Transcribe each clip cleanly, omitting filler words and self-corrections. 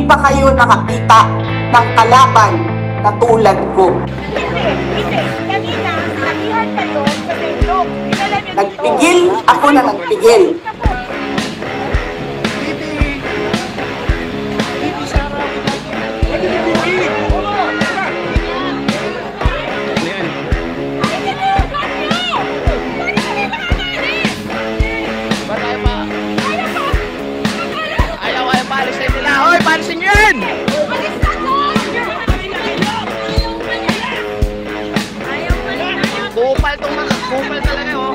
ba kayo nakakita ng kalaban na tulad ko? Hindi. Kanina, sabihan kayo sa Facebook. Nagpigil ako na nagpigil. Palisin nyo yan! Kupal tong mga, kupal talaga oh.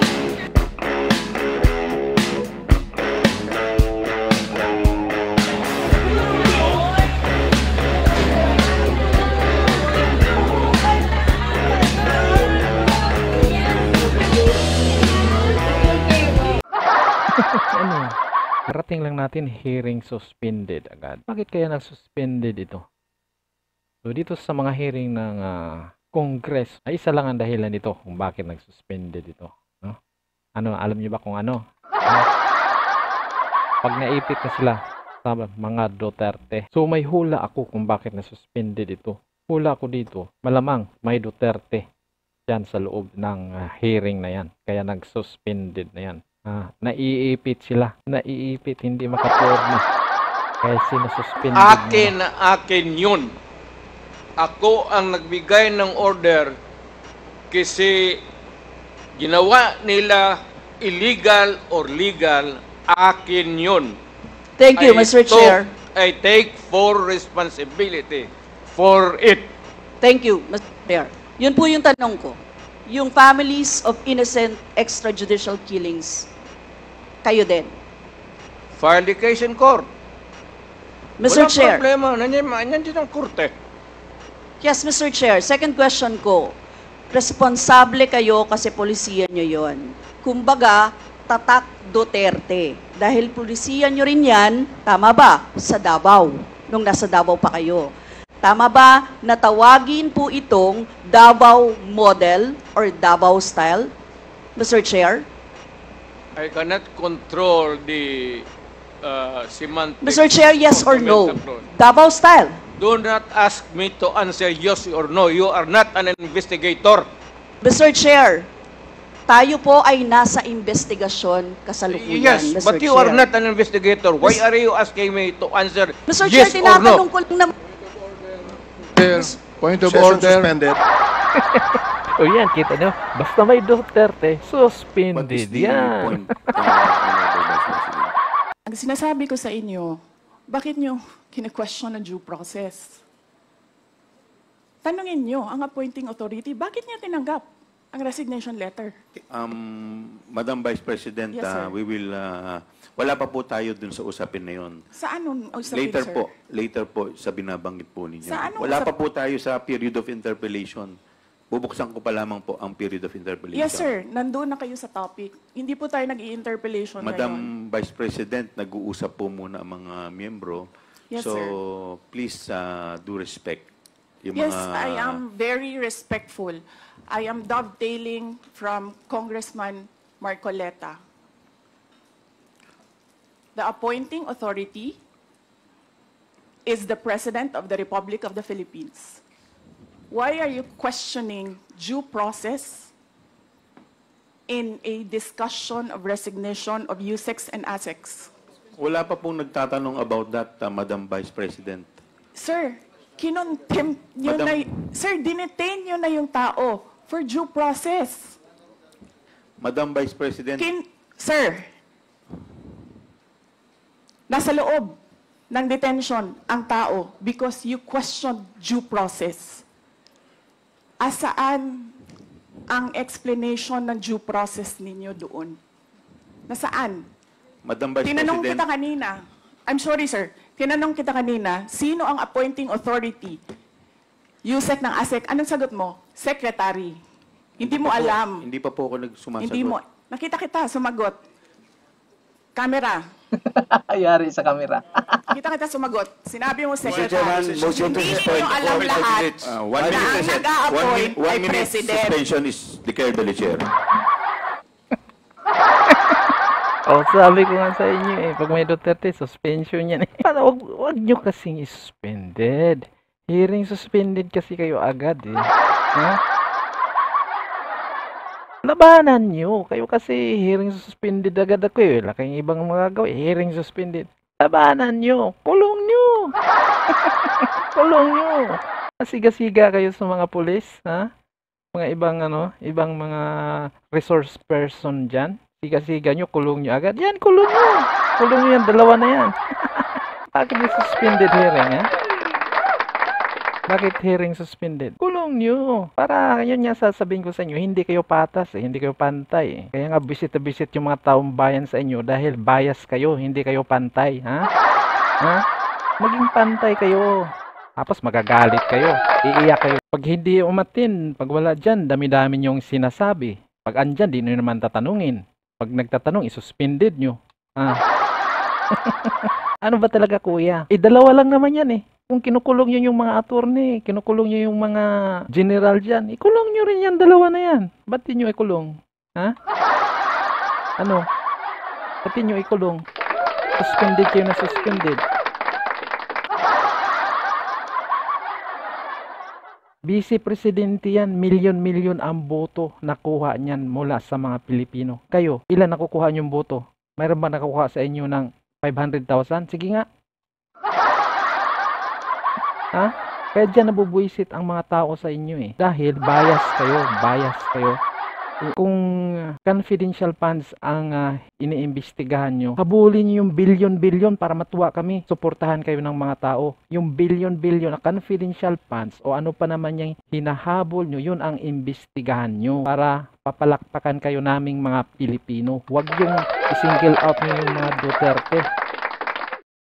Ano? Karating lang natin, hearing suspended agad. Bakit kaya nag-suspended ito? So, dito sa mga hearing ng Congress, ay isa lang ang dahilan nito kung bakit nag-suspended ito. No? Ano, alam niyo ba kung ano? Pag naipit na sila sa mga Duterte. So, may hula ako kung bakit na-suspended ito. Hula ko dito, malamang may Duterte yan sa loob ng hearing na yan. Kaya nag-suspended na yan. Naiipit sila. Naiipit, hindi makaporma. Kaya sinususpended Akin yun. Ako ang nagbigay ng order kasi ginawa nila illegal or legal. Akin yun. Thank you, Mr. Chair. I take full responsibility for it. Thank you, Mr. Chair. Yun po yung tanong ko. Yung families of innocent extrajudicial killings, kayo din. File the case in court. Mr. Chair. Walang problema. Nandiyan ang korte. Yes, Mr. Chair. Second question ko. Responsable kayo kasi polisiyan nyo yon. Kumbaga, tatak Duterte. Dahil polisiyan nyo rin yan, tama ba? Sa Davao. Nung nasa Davao pa kayo. Tama ba na tawagin po itong Davao model or Davao style? Mr. Chair? I cannot control the semantics. Mr. Chair, yes or no? Abroad. Davao style? Do not ask me to answer yes or no. You are not an investigator. Mr. Chair, tayo po ay nasa investigasyon kasalukuyan, Yes, Mr. but you Chair. are not an investigator. Why are you asking me to answer Mr. Chair, yes or no? tinatanong ko lang naman. Point of Session order. suspended. O yan, kita nyo. Basta may Duterte, suspended What is the yan. point? Honorable Vice President? Ang sinasabi ko sa inyo, bakit nyo kine-question ang due process? Tanungin nyo ang appointing authority, bakit niya tinanggap ang resignation letter? Madam Vice President, Yes, sir. we will, wala pa po tayo dun sa usapin na yun. Sa anong usapin, sir? Later po sa binabanggit po ninyo. Sa anong Wala usap- pa po tayo sa period of interpellation. Bubuksan ko pa lamang po ang period of interpellation. Yes, sir. Nandun na kayo sa topic. Hindi po tayo nag-i-interpellation ngayon. Madam Vice President, nag-uusap po muna ang mga miyembro. Yes, so, sir. please do respect. Yung Yes, mga, I am very respectful. I am dovetailing from Congressman Marcoleta. The appointing authority is the President of the Republic of the Philippines. Why are you questioning due process in a discussion of resignation of USEX and ASEX? Wala pa pong nagtatanong about that, Madam Vice President. Sir, kinontempt nyo Madam- na, sir, dinetain nyo na yung tao for due process. Madam Vice President, Sir, nasa loob ng detention ang tao because you questioned due process. Asaan ang explanation ng due process ninyo doon? Nasaan? Madam Vice Tinanong President, kita kanina. I'm sorry, sir. Tinanong kita kanina, sino ang appointing authority? USEC ng ASEC. Anong sagot mo? Secretary. Hindi mo alam. Hindi pa po ako nagsumasagot. Hindi mo. Nakita kita, sumagot. Camera. Yari sa kamera. Kita kita sumagot. Sinabi mo, Mr. Secretary. Chairman, motion to Hindi suspend. ninyo alam lahat One na minute, ang President. nag-a-appoint One ay minute President. suspension is declared by the chair. Oh, sabi ko nga sa inyo eh, pag may Duterte, suspension yan eh. Para wag nyo kasing suspended. Hearing suspended kasi kayo agad eh. Ha? Labanan nyo. Kayo kasi hearing suspended agad ako eh. Laking ibang magagawa eh. Hearing suspended. Labanan nyo. Kulong nyo. Kulong nyo. Siga-siga kayo sa mga pulis, ha? Mga ibang mga resource person dyan. Siga-siga nyo, kulong nyo agad. Yan, kulong nyo. Kulong nyo yan, dalawa na yan. Bakit yung suspended hearing, ha? Bakit hearing suspended? Kulong nyo. Para, yun nga sasabihin ko sa inyo, hindi kayo patas eh, hindi kayo pantay eh. Kaya nga visit na visit yung mga taong bayan sa inyo dahil bias kayo, hindi kayo pantay, ha? Ha? Maging pantay kayo. Tapos magagalit kayo, iiyak kayo. Pag hindi umatin, pag wala dyan, dami-dami yung sinasabi. Pag andyan, di nyo naman tatanungin. Pag nagtatanong, isuspended nyo. Ah. Ano ba talaga kuya? Dalawa lang naman yan eh. Kung kinukulong nyo yung mga attorney, kinukulong nyo yung mga general dyan, ikulong nyo rin yan, dalawa na yan. Ba't di nyo ikulong? Ha? Ano? Ba't di nyo ikulong? Suspended kayo na suspended. Vice Presidente yan, milyon-milyon ang boto nakuha niyan mula sa mga Pilipino. Kayo, ilan nakukuha niyong boto? Mayroon ba nakukuha sa inyo ng 500,000? Sige nga. Ha? Kaya dyan nabubuisit ang mga tao sa inyo eh. Dahil bias kayo. Kung confidential funds ang iniimbestigahan nyo, habulin nyo yung bilyon-bilyon para matuwa kami. Suportahan kayo ng mga tao. Yung bilyon-bilyon na confidential funds o ano pa naman yung hinahabol nyo, yun ang imbestigahan nyo para papalakpakan kayo naming mga Pilipino. Huwag yung i-single out nyo yung mga Duterte.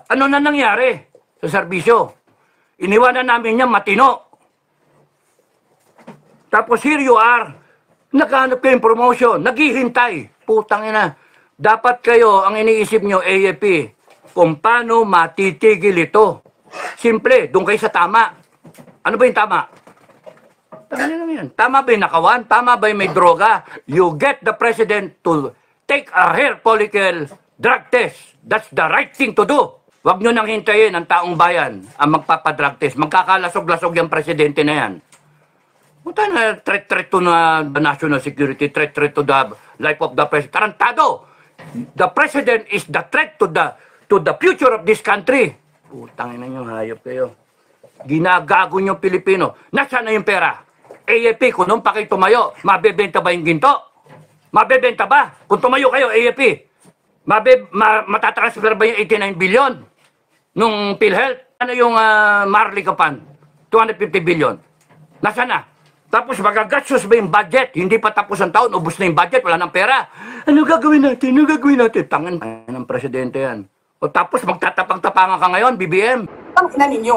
Ano na nangyari sa serbisyo? Iniwanan namin niya matino. Tapos here you are. Naghahanap kayong promotion, naghihintay. Putang ina. Dapat kayo, ang iniisip nyo, AFP, kung paano matitigil ito. Simple, doon kayo sa tama. Ano ba yung tama? Tama ba yung nakawan? Tama ba yung may droga? You get the president to take a hair follicle drug test. That's the right thing to do. Huwag nyo nang hintayin ang taong bayan ang magpapadrug test. Magkakalasog-lasog yung presidente na yan. Buta na threat to na the national security, threat to the life of the president. Tarantado! The president is the threat to the future of this country. Putangin na nyo, hayop kayo. Ginagago nyo Pilipino. Nasaan na yung pera? AFP, kung nung pa kayo tumayo, mabebenta ba yung ginto? Mabebenta ba? Kung tumayo kayo, AFP, matatransfer ba yung 89 billion? Nung PhilHealth? Ano yung Marley Kapan? 250 billion. Nasaan na? Tapos magagastos ba yung budget? Hindi pa tapos ang taon, ubos na yung budget, wala nang pera. Ano gagawin natin? Tangan ng presidente yan. O tapos magtatapang-tapangan ka ngayon, BBM. Ang ina ninyo.